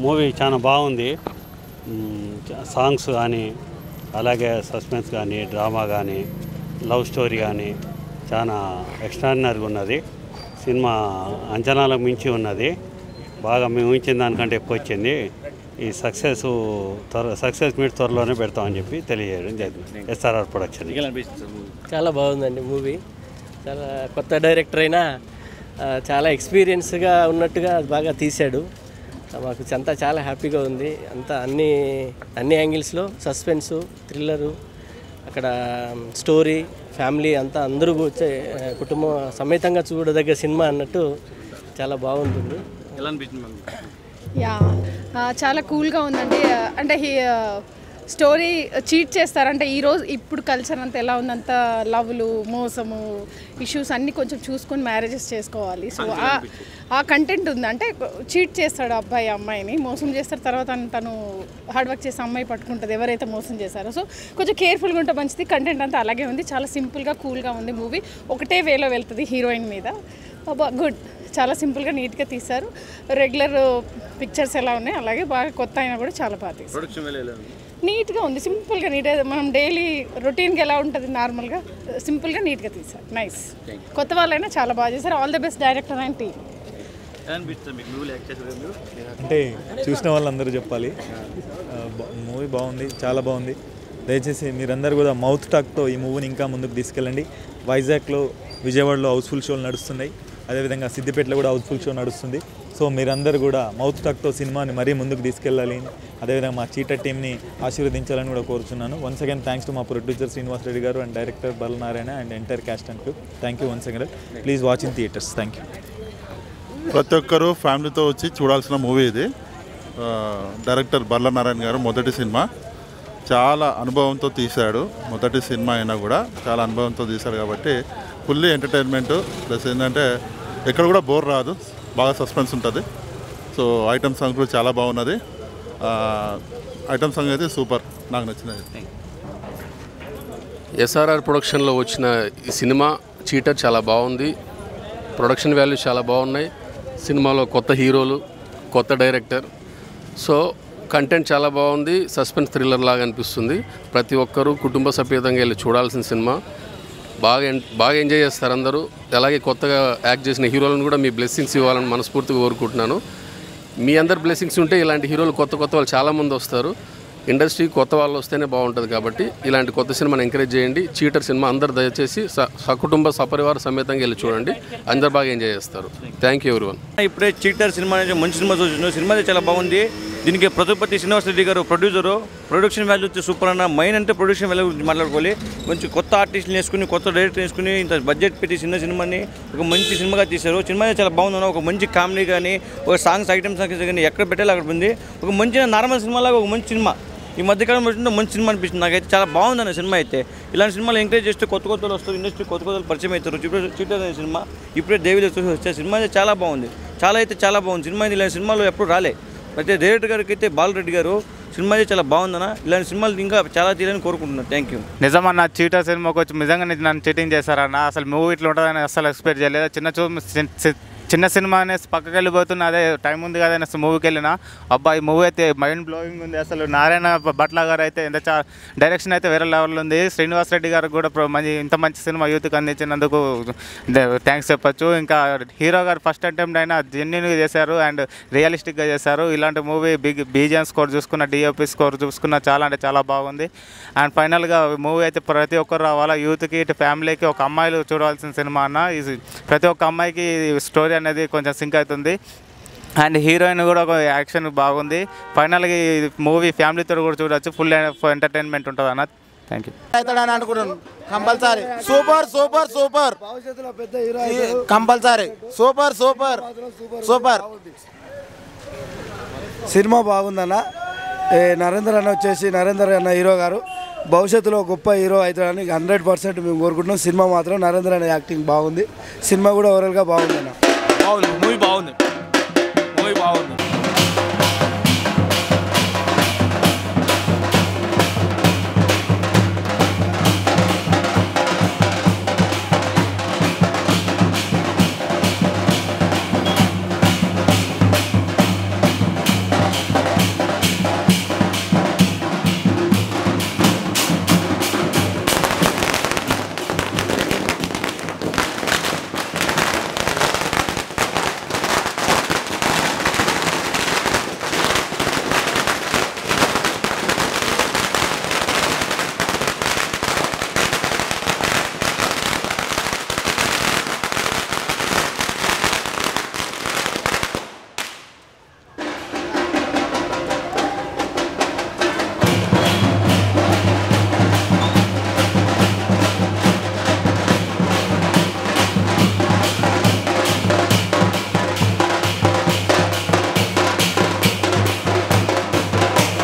Movie చాలా బాగుంది. Songs కానీ, అలాగే సస్పెన్స్ కానీ, డ్రామా కానీ, లవ్ స్టోరీ కానీ చాలా ఎక్స్ట్రాడినరీగా ఉన్నది. సినిమా అంచనాలకు మించి ఉన్నది. బాగా మేము ఊహించిన దానికంటే ఎక్కువ వచ్చింది. ఈ సక్సెస్ మీట్ త్వరలోనే పెడతామని చెప్పి తెలియజేయడం జరిగింది. SRR production. చాలా బాగుందండి మూవీ. చాలా కొత్త డైరెక్టర్ అయినా చాలా ఎక్స్పీరియన్స్గా ఉన్నట్టుగా బాగా తీశాడు. మాకు అంతా చాలా హ్యాపీగా ఉంది. అంతా అన్ని యాంగిల్స్లో సస్పెన్సు, థ్రిల్లరు, అక్కడ స్టోరీ, ఫ్యామిలీ అంతా అందరూ కుటుంబ సమేతంగా చూడదగ్గ సినిమా అన్నట్టు చాలా బాగుంటుంది. ఎలా అనిపించింది? యా, చాలా కూల్గా ఉందండి. అంటే స్టోరీ చీట్ చేస్తారంటే ఇప్పుడు కల్చర్ అంతా ఎలా ఉందంత లవ్లు, మోసము, ఇష్యూస్ అన్నీ కొంచెం చూసుకొని మ్యారేజెస్ చేసుకోవాలి. సో ఆ కంటెంట్ ఉంది. అంటే చీట్ చేస్తాడు అబ్బాయి అమ్మాయిని, మోసం చేస్తారు. తర్వాత తను హార్డ్ వర్క్ చేసే అమ్మాయి పట్టుకుంటుంది ఎవరైతే మోసం చేశారో. సో కొంచెం కేర్ఫుల్గా ఉంటే మంచిది. కంటెంట్ అంతా అలాగే ఉంది. చాలా సింపుల్గా కూల్గా ఉంది మూవీ. ఒకటే వేలో వెళ్తుంది హీరోయిన్ మీద. గుడ్, చాలా సింపుల్గా నీట్గా తీశారు. రెగ్యులర్ పిక్చర్స్ ఎలా ఉన్నాయి అలాగే బాగా కొత్త అయినా కూడా చాలా బాగా తీశారు. నీట్గా ఉంది, సింపుల్గా నీట్గా మనం డైలీ రొటీన్గా ఎలా ఉంటుంది నార్మల్గా సింపుల్గా నీట్గా తీశారు. నైస్. కొత్త వాళ్ళైనా చాలా బాగా చేశారు. All the best director and team. అంటే చూసిన వాళ్ళందరూ చెప్పాలి, మూవీ బాగుంది, చాలా బాగుంది. దయచేసి మీరందరూ కూడా మౌత్ టాక్తో ఈ మూవీని ఇంకా ముందుకు తీసుకెళ్ళండి. వైజాగ్లో, విజయవాడలో హౌస్ఫుల్ షోలు నడుస్తున్నాయి. అదేవిధంగా సిద్దిపేటలో కూడా హౌస్ఫుల్ షో నడుస్తుంది. సో మీరందరూ కూడా మౌత్ టాక్తో సినిమాని మరీ ముందుకు తీసుకెళ్ళాలి. అదేవిధంగా మా చీటర్ టీమ్ని ఆశీర్వదించాలని కూడా కోరుచున్నాను. వన్స్ అగైన్ థ్యాంక్స్ టు మా ప్రొడ్యూసర్ శ్రీనివాస్ రెడ్డి గారు and director Balanarayana and entire cast and crew. Thank you once again. Please watch in theatres. Thank you. ప్రతి ఒక్కరూ ఫ్యామిలీతో వచ్చి చూడాల్సిన మూవీ ఇది. డైరెక్టర్ బలనారాయణ గారు మొదటి సినిమా చాలా అనుభవంతో తీశాడు. మొదటి సినిమా అయినా కూడా చాలా అనుభవంతో తీశాడు కాబట్టి ఫుల్లీ ఎంటర్టైన్మెంట్. ప్లస్ ఏంటంటే ఎక్కడ కూడా బోర్ రాదు, బాగా సస్పెన్స్ ఉంటుంది. సో ఐటమ్ సాంగ్ కూడా చాలా బాగున్నది. ఐటమ్ సాంగ్ అయితే సూపర్, నాకు నచ్చినది. SRR ప్రొడక్షన్లో వచ్చిన ఈ సినిమా చీటర్ చాలా బాగుంది. ప్రొడక్షన్ వాల్యూస్ చాలా బాగున్నాయి. సినిమాలో కొత్త హీరోలు, కొత్త డైరెక్టర్. సో కంటెంట్ చాలా బాగుంది. సస్పెన్స్ థ్రిల్లర్ లాగా అనిపిస్తుంది. ప్రతి ఒక్కరూ కుటుంబ సమేతంగా వెళ్ళి చూడాల్సిన సినిమా. బాగా ఎంజాయ్ చేస్తారు అందరూ. అలాగే కొత్తగా యాక్ట్ చేసిన హీరోలను కూడా మీ బ్లెస్సింగ్స్ ఇవ్వాలని మనస్ఫూర్తిగా కోరుకుంటున్నాను. మీ అందరు బ్లెస్సింగ్స్ ఉంటే ఇలాంటి హీరోలు కొత్త వాళ్ళు చాలామంది వస్తారు. ఇండస్ట్రీ కొత్త వాళ్ళు వస్తేనే బాగుంటుంది కాబట్టి ఇలాంటి కొత్త సినిమాని ఎంకరేజ్ చేయండి. చీటర్ సినిమా అందరు దయచేసి సకుటుంబ సపరివార సమేతంగా వెళ్ళి చూడండి. అందరు బాగా ఎంజాయ్ చేస్తారు. Thank you everyone. ఇప్పుడే చీటర్ సినిమా అనేది మంచి సినిమా చూసిన సినిమా చాలా బాగుంది. దీనికి ప్రతిపతి శ్రీనివాస్ రెడ్డి గారు ప్రొడ్యూసరు. ప్రొడక్షన్ వాల్యూ వచ్చి సూపర్ అన్న. మెయిన్ అంటే ప్రొడక్షన్ వాల్యూ గురించి మాట్లాడుకోవాలి. మంచి కొత్త ఆర్టిస్ట్ని వేసుకుని, కొత్త డైరెక్టర్ వేసుకుని ఇంత బడ్జెట్ పెట్టి సినిమాని ఒక మంచి సినిమాగా తీశారు. సినిమా చాలా బాగుందన్న. ఒక మంచి కామెడీ కానీ, ఒక సాంగ్స్ ఐటమ్ సాంగ్స్ కానీ ఎక్కడ పెట్టాలి అక్కడ ఉంది. ఒక మంచి నార్మల్ సినిమాలాగా ఒక మంచి సినిమా. ఈ మధ్యకాలం వచ్చిందో మంచి సినిమా అనిపిస్తుంది నాకైతే. చాలా బాగుందన్న సినిమా అయితే. ఇలాంటి సినిమాలు ఎంకరేజ్ చేస్తే కొత్త వస్తారు. ఇండస్ట్రీ కొత్త పరిచయం అవుతారు. చీటర్ అనే సినిమా ఇప్పుడే దేవిలో చూసి వచ్చే సినిమా అయితే చాలా బాగుంది. చాలా బాగుంది సినిమా. ఇలాంటి సినిమాలు ఎప్పుడు రాలే. అయితే డైరెక్టర్ గారికి అయితే బాలరెడ్డి గారు సినిమా అయితే చాలా బాగుందన్న. ఇలాంటి సినిమాలు ఇంకా చాలా తీయాలని కోరుకుంటున్నాను. Thank you. నిజమన్న, చీటర్ సినిమాకి వచ్చి నిజంగా నన్ను చీటింగ్ చేశారన్న. అసలు మూవీ ఇట్లా ఉంటుందని అసలు ఎక్స్పెక్ట్ చేయలేదు. చిన్న సినిమా అనేసి పక్కకి వెళ్ళిపోతున్నా, అదే టైం ఉంది కదా అనేసి మూవీకి వెళ్ళిన. అబ్బాయి మూవీ అయితే మైండ్ బ్లోయింగ్ ఉంది. అసలు నారాయణ భట్ల గారు అయితే డైరెక్షన్ అయితే వేరే లెవెల్ ఉంది. శ్రీనివాస్ రెడ్డి గారికి కూడా ఇంత మంచి సినిమా యూత్కి అందించినందుకు థ్యాంక్స్ చెప్పచ్చు. ఇంకా హీరో గారు ఫస్ట్ అటెంప్ట్ అయినా జెన్యున్గా చేశారు అండ్ రియలిస్టిక్గా చేశారు. ఇలాంటి మూవీ బీజిఎం స్కోర్ చూసుకున్న, డిఓపి స్కోర్ చూసుకున్న చాలా అంటే చాలా బాగుంది. అండ్ ఫైనల్గా మూవీ అయితే ప్రతి ఒక్కరు రావాలా. యూత్కి, ఇటు ఫ్యామిలీకి, ఒక అమ్మాయిలు చూడవలసిన సినిమా అన్న. ప్రతి ఒక్క అమ్మాయికి స్టోరీ అనేది కొంచెం సింక్ అవుతుంది. అండ్ హీరోయిన్ కూడా ఒక యాక్షన్ బాగుంది. ఫైనల్గా ఈ మూవీ ఫ్యామిలీతో కూడా చూడవచ్చు. ఫుల్ ఎంటర్టైన్మెంట్ ఉంటుంది అన్న. Thank you. అనుకుంటున్నాను compulsory. Super super super compulsory. Super super super cinema బాగుందన్న. నరేందర్ అన్న వచ్చేసి నరేందర్ అన్న హీరో గారు భవిష్యత్తులో గొప్ప హీరో అవుతాడని 100% మేము కోరుకుంటున్నాం. సినిమా మాత్రం నరేందర్ అన్న యాక్టింగ్ బాగుంది. సినిమా కూడా ఓవరాల్గా బాగుందన్న. మూవీ బాగుంది.